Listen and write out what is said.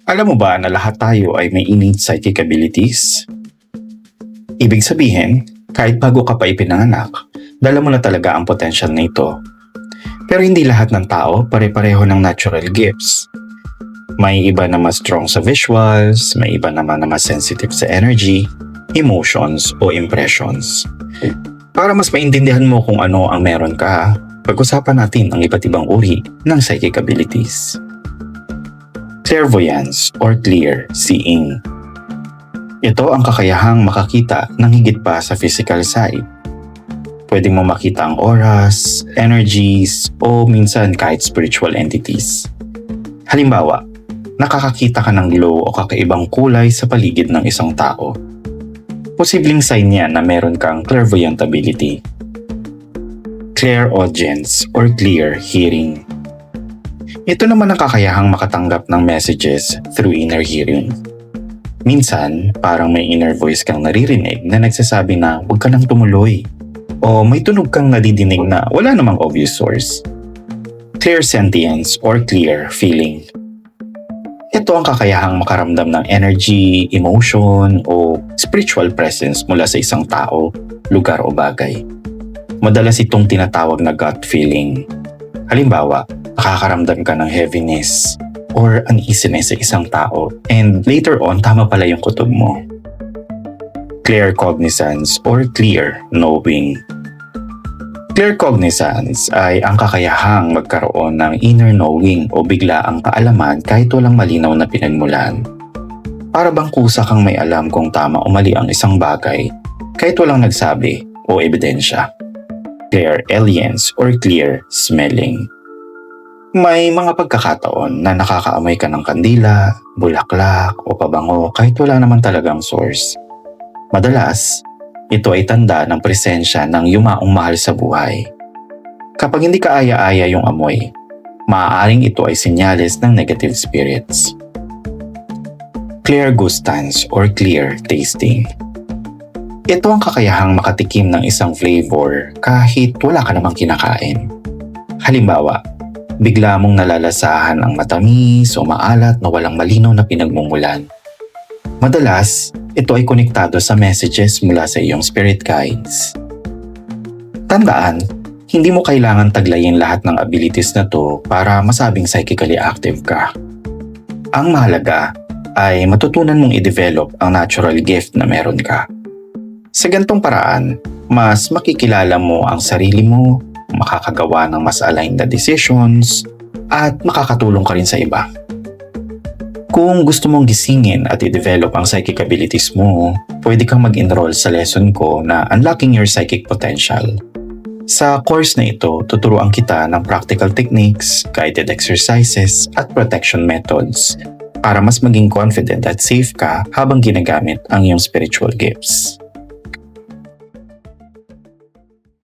Alam mo ba na lahat tayo ay may innate psychic abilities? Ibig sabihin, kahit bago ka pa ipinanganak, dala mo na talaga ang potential na ito. Pero hindi lahat ng tao pare-pareho ng natural gifts. May iba na mas strong sa visuals, may iba naman na mas sensitive sa energy, emotions o impressions. Para mas maintindihan mo kung ano ang meron ka, pag-usapan natin ang iba't ibang uri ng psychic abilities. Clairvoyance or clear seeing. Ito ang kakayahang makakita ng higit pa sa physical sight. Pwede mo makita ang auras, energies, o minsan kahit spiritual entities. Halimbawa, nakakakita ka ng glow o kakaibang kulay sa paligid ng isang tao. Posibleng sign yan na meron kang clairvoyant ability. Clairaudience or clear hearing. Ito naman ang kakayahang makatanggap ng messages through inner hearing. Minsan, parang may inner voice kang naririnig na nagsasabi na huwag ka nang tumuloy. O may tunog kang nadidinig na wala namang obvious source. Clairsentience or clear feeling. Ito ang kakayahang makaramdam ng energy, emotion, o spiritual presence mula sa isang tao, lugar o bagay. Madalas itong tinatawag na gut feeling. Halimbawa, nakakaramdam ka ng heaviness or uneasiness sa isang tao and later on, tama pala yung kutob mo. Claircognizance or clear knowing. Claircognizance ay ang kakayahang magkaroon ng inner knowing o biglaang kaalaman kahit walang malinaw na pinagmulan. Para bang kusa kang may alam kung tama o mali ang isang bagay kahit walang nagsabi o ebidensya. Clairalience or clear smelling. May mga pagkakataon na nakakaamoy ka ng kandila, bulaklak o pabango kahit wala naman talagang source. Madalas, ito ay tanda ng presensya ng yumaong mahal sa buhay. Kapag hindi ka aya-aya yung amoy, maaaring ito ay senyales ng negative spirits. Clairgustance or clear tasting. Ito ang kakayahang makatikim ng isang flavor kahit wala ka namang kinakain. Halimbawa, bigla mong nalalasahan ang matamis o maalat na walang malinaw na pinagmumulan. Madalas, ito ay konektado sa messages mula sa iyong spirit guides. Tandaan, hindi mo kailangan taglayin lahat ng abilities na to para masabing psychically active ka. Ang mahalaga ay matutunan mong i-develop ang natural gift na meron ka. Sa gantong paraan, mas makikilala mo ang sarili mo, makakagawa ng mas aligned na decisions, at makakatulong ka rin sa iba. Kung gusto mong gisingin at i-develop ang psychic abilities mo, pwede kang mag-enroll sa lesson ko na Unlocking Your Psychic Potential. Sa course na ito, tuturuan kita ng practical techniques, guided exercises, at protection methods para mas maging confident at safe ka habang ginagamit ang iyong spiritual gifts.